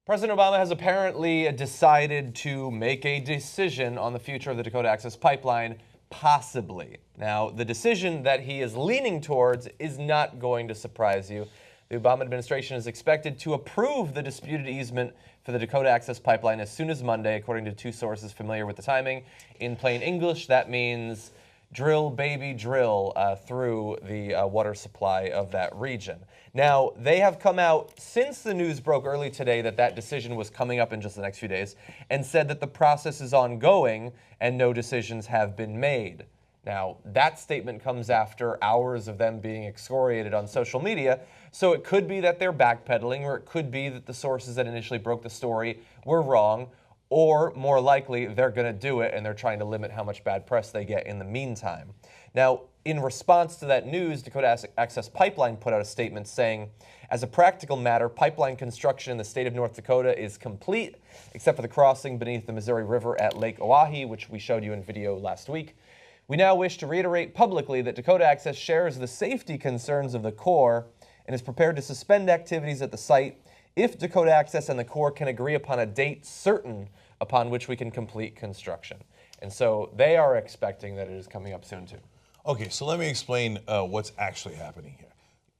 President Obama has apparently decided to make a decision on the future of the Dakota Access Pipeline, possibly. Now, the decision that he is leaning towards is not going to surprise you. The Obama administration is expected to approve the disputed easement for the Dakota Access Pipeline as soon as Monday, according to two sources familiar with the timing. In plain English, that means drill, baby, drill through the water supply of that region. Now, they have come out since the news broke early today that that decision was coming up in just the next few days and said that the process is ongoing and no decisions have been made. Now, that statement comes after hours of them being excoriated on social media, so it could be that they're backpedaling, or it could be that the sources that initially broke the story were wrong, or more likely, they're going to do it and they're trying to limit how much bad press they get in the meantime. Now, in response to that news, Dakota Access Pipeline put out a statement saying, as a practical matter, pipeline construction in the state of North Dakota is complete, except for the crossing beneath the Missouri River at Lake Oahe, which we showed you in video last week. We now wish to reiterate publicly that Dakota Access shares the safety concerns of the Corps and is prepared to suspend activities at the site if Dakota Access and the Corps can agree upon a date certain upon which we can complete construction. And so they are expecting that it is coming up soon too. Okay, so let me explain what's actually happening here.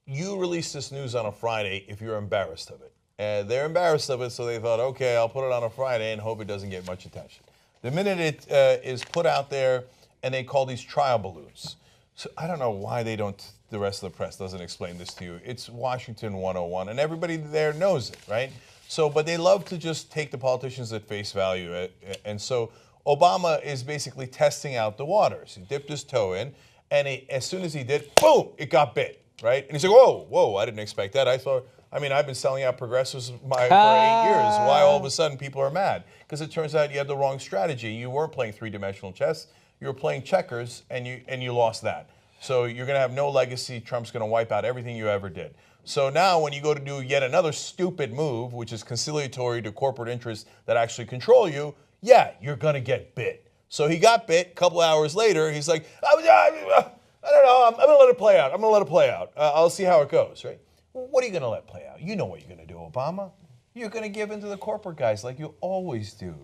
You released this news on a Friday if you're embarrassed of it. And they're embarrassed of it, so they thought, okay, I'll put it on a Friday and hope it doesn't get much attention. The minute it is put out there, and they call these trial balloons. So I don't know why they don't, the rest of the press doesn't explain this to you. It's Washington 101, and everybody there knows it, right? So, but they love to just take the politicians at face value. And so Obama is basically testing out the waters. He dipped his toe in, and as soon as he did, boom, it got bit, right? And he's like, whoa, I didn't expect that. I've been selling out progressives for 8 years. Why all of a sudden people are mad? Because it turns out you had the wrong strategy. You weren't playing three-dimensional chess. You were playing checkers, and you lost that. So you're going to have no legacy. Trump's going to wipe out everything you ever did. So now when you go to do yet another stupid move, which is conciliatory to corporate interests that actually control you, yeah, you're going to get bit. So he got bit. A couple hours later, he's like, I don't know. I'm going to let it play out. I'll see how it goes, right? Well, what are you going to let play out? You know what you're going to do, Obama. You're going to give in to the corporate guys like you always do.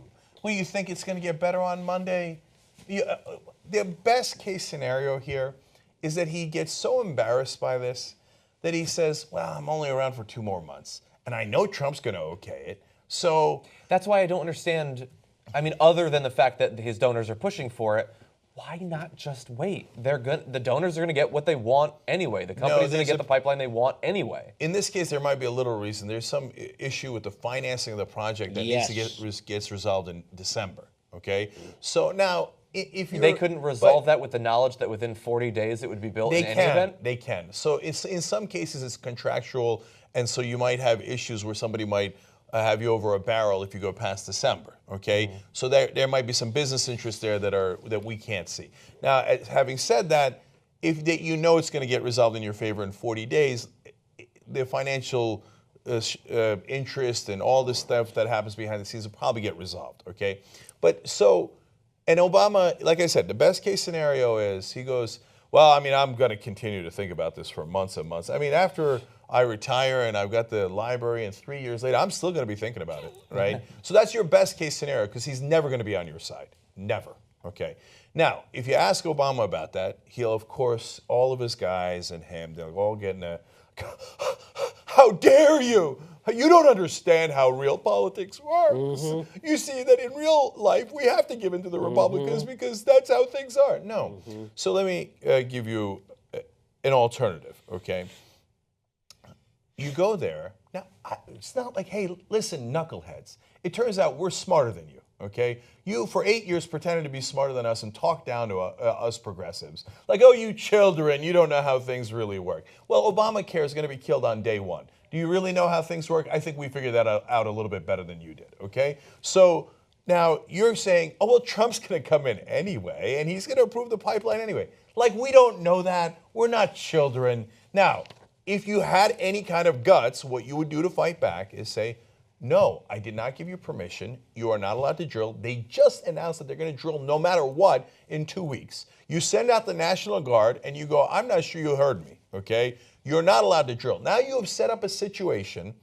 Well, you think it's going to get better on Monday? The best case scenario here is that he gets so embarrassed by this that he says, well, I'm only around for 2 more months. And I know Trump's going to okay it. So that's why I don't understand. I mean, other than the fact that his donors are pushing for it, why not just wait? The donors are going to get what they want anyway. The company's going to get the pipeline they want anyway. In this case, there might be a little reason. There's some issue with the financing of the project that needs to get resolved in December. Okay? So now, if they couldn't resolve that with the knowledge that within 40 days it would be built in any event? They can. So it's, in some cases it's contractual, and so you might have issues where somebody might have you over a barrel if you go past December. Okay, so there might be some business interests there that we can't see. Now, having said that, if you know it's going to get resolved in your favor in 40 days, the financial interest and all this stuff that happens behind the scenes will probably get resolved. Okay, but so. And Obama, like I said, the best case scenario is he goes, well, I mean, I'm going to continue to think about this for months and months. I mean, after I retire and I've got the library and 3 years later, I'm still going to be thinking about it, right? So that's your best case scenario because he's never going to be on your side. Never. Okay. Now, if you ask Obama about that, he'll, of course, all of his guys and him, they'll all get in a, how dare you? You don't understand how real politics works. You see that in real life, we have to give in to the Republicans because that's how things are. No. So let me give you an alternative, okay? You go there. Now, it's not like, hey, listen, knuckleheads. It turns out we're smarter than you, okay? You, for 8 years, pretended to be smarter than us and talked down to us progressives. Like, oh, you children, you don't know how things really work. Well, Obamacare is going to be killed on day 1. Do you really know how things work? I think we figured that out a little bit better than you did, okay? So now you're saying, oh, well, Trump's going to come in anyway, and he's going to approve the pipeline anyway. Like, we don't know that. We're not children. Now, if you had any kind of guts, what you would do to fight back is say, no, I did not give you permission. You are not allowed to drill. They just announced that they're going to drill no matter what in 2 weeks. You send out the National Guard, and you go, I'm not sure you heard me, okay? You're not allowed to drill. Now you have set up a situation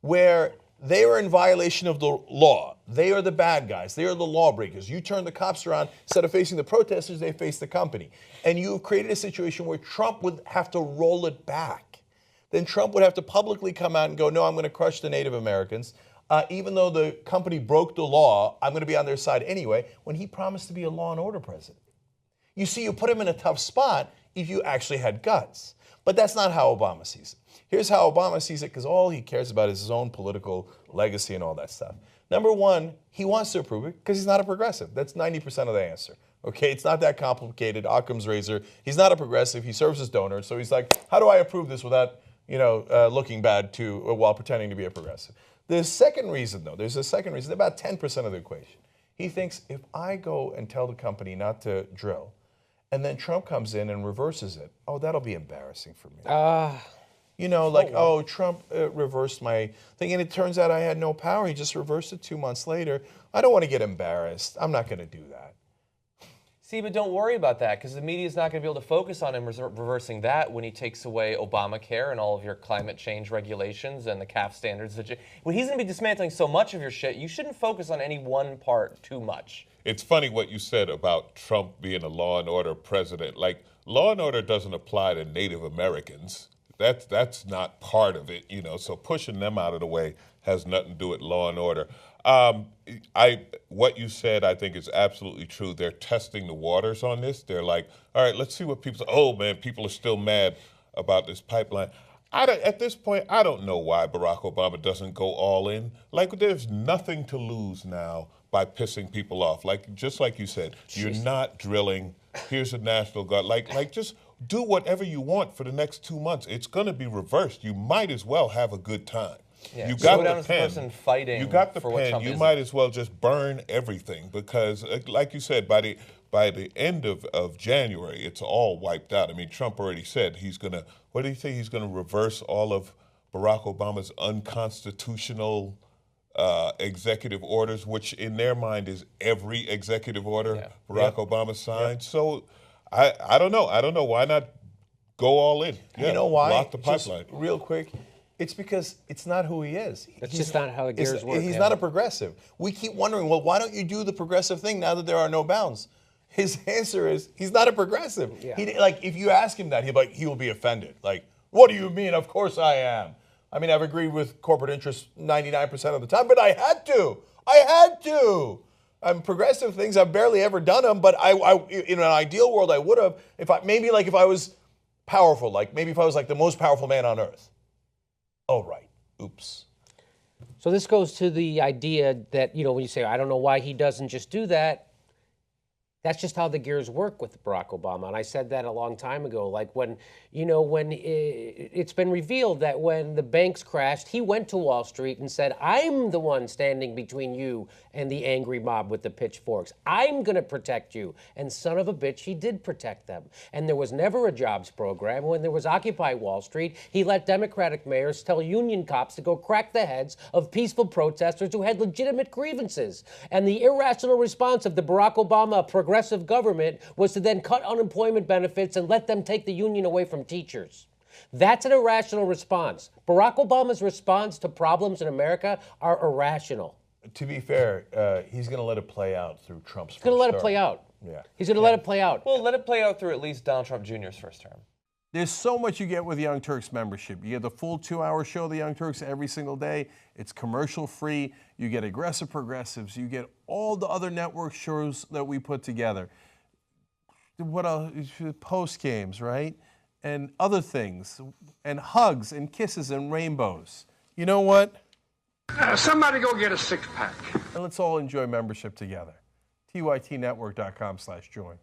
where they are in violation of the law. They are the bad guys. They are the lawbreakers. You turn the cops around. Instead of facing the protesters, they face the company. And you have created a situation where Trump would have to roll it back. Then Trump would have to publicly come out and go, no, I'm going to crush the Native Americans. Even though the company broke the law, I'm going to be on their side anyway, when he promised to be a law and order president. You see, you put him in a tough spot if you actually had guts. But that's not how Obama sees it. Here's how Obama sees it, because all he cares about is his own political legacy and all that stuff. Number one, he wants to approve it because he's not a progressive. That's 90% of the answer. Okay, it's not that complicated. Occam's razor. He's not a progressive. He serves as donor. So he's like, how do I approve this without, looking bad while pretending to be a progressive? The second reason, though, there's a second reason, about 10% of the equation. He thinks if I go and tell the company not to drill, and then Trump comes in and reverses it, oh, that'll be embarrassing for me. Trump reversed my thing, and it turns out I had no power. He just reversed it 2 months later. I don't want to get embarrassed. I'm not going to do that. See, but don't worry about that, because the media is not going to be able to focus on him reversing that when he takes away Obamacare and all of your climate change regulations and the CAF standards. When he's going to be dismantling so much of your shit, you shouldn't focus on any one part too much. It's funny what you said about Trump being a law and order president. Like, law and order doesn't apply to Native Americans. That's not part of it, so pushing them out of the way has nothing to do with law and order. What you said, I think, is absolutely true. They're testing the waters on this. They're like, all right, let's see what people say. Oh, man, people are still mad about this pipeline. At this point, I don't know why Barack Obama doesn't go all in. Like, there's nothing to lose now by pissing people off. Just like you said, you're not drilling. Here's a National Guard. Like just do whatever you want for the next 2 months. It's going to be reversed. You might as well have a good time. Yeah. You got the the pen. Person fighting you got the for what pen. Trump You isn't. might as well just burn everything because, like you said, by the end of January, it's all wiped out. I mean, Trump already said he's going to. What did he say? He's going to reverse all of Barack Obama's unconstitutional executive orders, which in their mind is every executive order Barack Obama signed. So I don't know. I don't know. Why not go all in? You know why? Block the pipeline. Just real quick. It's because it's not who he is. That's just not how the gears work. He's not a progressive. We keep wondering, well, why don't you do the progressive thing now that there are no bounds? His answer is he's not a progressive. Yeah. If you ask him that, he will be offended. Like, what do you mean? Of course I am. I mean, I've agreed with corporate interests 99% of the time, but I had to. Progressive things, I've barely ever done them, but I in an ideal world, I would have. If I was powerful, maybe if I was the most powerful man on earth. Oh, right. Oops. So this goes to the idea that, when you say, I don't know why he doesn't just do that, that's just how the gears work with Barack Obama. And I said that a long time ago. When it's been revealed that when the banks crashed, he went to Wall Street and said, I'm the one standing between you and the angry mob with the pitchforks. I'm going to protect you. And son of a bitch, he did protect them. And there was never a jobs program. When there was Occupy Wall Street, he let Democratic mayors tell union cops to go crack the heads of peaceful protesters who had legitimate grievances. And the irrational response of the Barack Obama progressive government was to then cut unemployment benefits and let them take the union away from teachers. That's an irrational response. Barack Obama's response to problems in America are irrational. To be fair, he's going to let it play out through Trump's He's going to let it play out. Yeah. He's going to let it play out. Well, let it play out through at least Donald Trump Jr.'s first term. There's so much you get with Young Turks membership. You get the full 2-hour show, The Young Turks, every single day. It's commercial free. You get Aggressive Progressives. You get all the other network shows that we put together. What else? Post games, right? And other things. And hugs and kisses and rainbows. You know what? Somebody go get a six-pack. And let's all enjoy membership together. tytnetwork.com/join.